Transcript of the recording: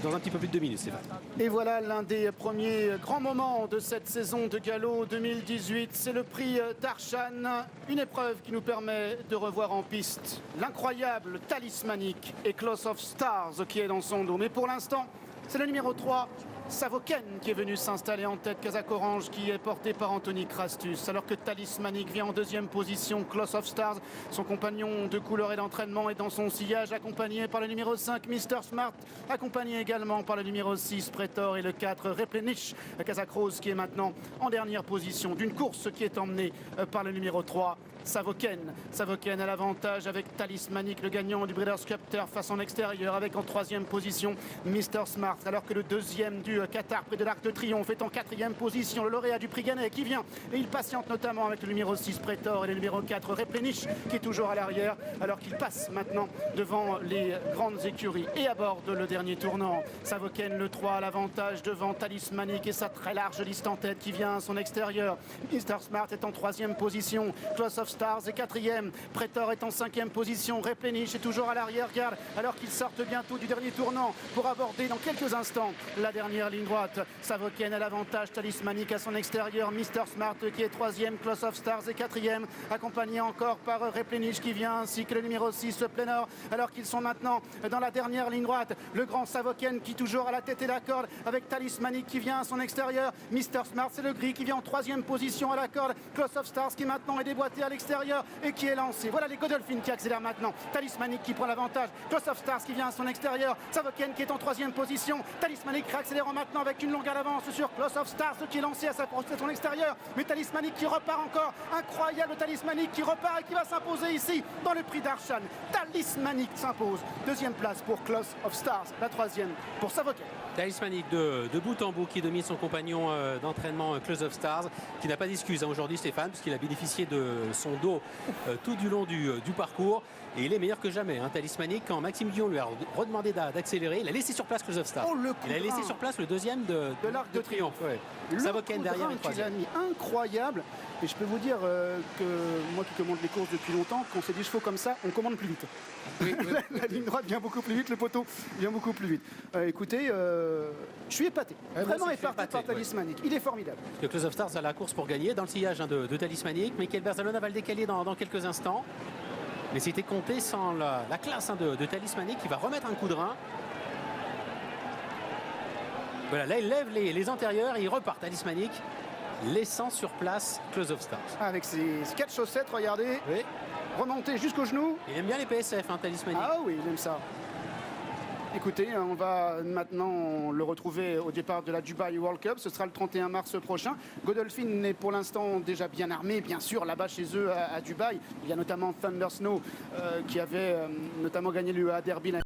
dans un petit peu plus de 2 minutes, Stéphane. Et voilà l'un des premiers grands moments de cette saison de galop 2018. C'est le prix d'Arshan, une épreuve qui nous permet de revoir en piste l'incroyable talismanique Eclipse of Stars qui est dans son dos. Mais pour l'instant, c'est le numéro 3. Savoken qui est venu s'installer en tête, Kazakh Orange qui est porté par Anthony Crastus, alors que Talismanic vient en deuxième position. Close of Stars, son compagnon de couleur et d'entraînement, est dans son sillage, accompagné par le numéro 5 Mr Smart, accompagné également par le numéro 6 Pretor et le 4 Replenish. Kazakh Rose qui est maintenant en dernière position d'une course qui est emmenée par le numéro 3 Savoken. Savoken a l'avantage avec Talismanic, le gagnant du Breeders' Cup Turf face en extérieur, avec en troisième position Mr Smart, alors que le deuxième du Qatar près de l'Arc de Triomphe est en quatrième position, le lauréat du prix Gannet qui vient et il patiente notamment avec le numéro 6 Pretor et le numéro 4 Replenish qui est toujours à l'arrière, alors qu'il passe maintenant devant les grandes écuries et aborde le dernier tournant. Savoken le 3 à l'avantage devant Talismanic et sa très large liste en tête qui vient à son extérieur. Mr Smart est en troisième position, Close of Stars est quatrième, Pretor est en cinquième position, Replenish est toujours à l'arrière garde alors qu'ils sortent bientôt du dernier tournant pour aborder dans quelques instants la dernière ligne droite. Savoken a l'avantage, Talismanic à son extérieur, Mr Smart qui est troisième, Close of Stars est quatrième, accompagné encore par Replenish qui vient ainsi que le numéro 6 Plenor, alors qu'ils sont maintenant dans la dernière ligne droite. Le grand Savoken qui toujours à la tête et la corde avec Talismanic qui vient à son extérieur, Mr Smart c'est le gris qui vient en troisième position à la corde, Close of Stars qui maintenant est déboîté à l'extérieur et qui est lancé. Voilà les Godolphin qui accélèrent maintenant, Talismanic qui prend l'avantage, Close of Stars qui vient à son extérieur, Savoken qui est en troisième position, Talismanic réaccélérant maintenant avec une longue avance sur Close of Stars qui est lancé à son extérieur, mais Talismanic qui repart encore, incroyable Talismanic qui repart et qui va s'imposer ici dans le prix d'Arshan. Talismanic s'impose, deuxième place pour Close of Stars, la troisième pour Savoken. Talismanic de bout en bout qui domine son compagnon d'entraînement Close of Stars, qui n'a pas d'excuse aujourd'hui Stéphane, puisqu'il a bénéficié de son dos tout du long du parcours. Et il est meilleur que jamais, hein. Talismanic, quand Maxime Guillon lui a redemandé d'accélérer, il a laissé sur place Close of Stars. Il a laissé sur place le deuxième de l'Arc de Triomphe. Ouais. Savoken derrière le troisième. Il a mis incroyable. Et je peux vous dire que moi qui commande les courses depuis longtemps, quand c'est des chevaux comme ça, on commande plus vite. Oui, oui. La ligne droite vient beaucoup plus vite, le poteau vient beaucoup plus vite. Écoutez, je suis épaté. Vraiment épaté par Talismanic. Ouais. Il est formidable. Le Close of Stars a la course pour gagner dans le sillage de Talismanic. Michael Berzalona va le décaler dans quelques instants. Mais c'était compté sans la classe de Talismanic qui va remettre un coup de rein. Voilà, là il lève les antérieurs et il repart Talismanic, laissant sur place Close of Stars. Avec ses 4 chaussettes, regardez, oui. Remonté jusqu'au genou. Il aime bien les PSF, hein, Talismanic. Ah oui, il aime ça. Écoutez, on va maintenant le retrouver au départ de la Dubai World Cup. Ce sera le 31 mars prochain. Godolphin est pour l'instant déjà bien armé, bien sûr, là-bas chez eux à Dubaï. Il y a notamment Thunder Snow qui avait notamment gagné l'UEA Derby.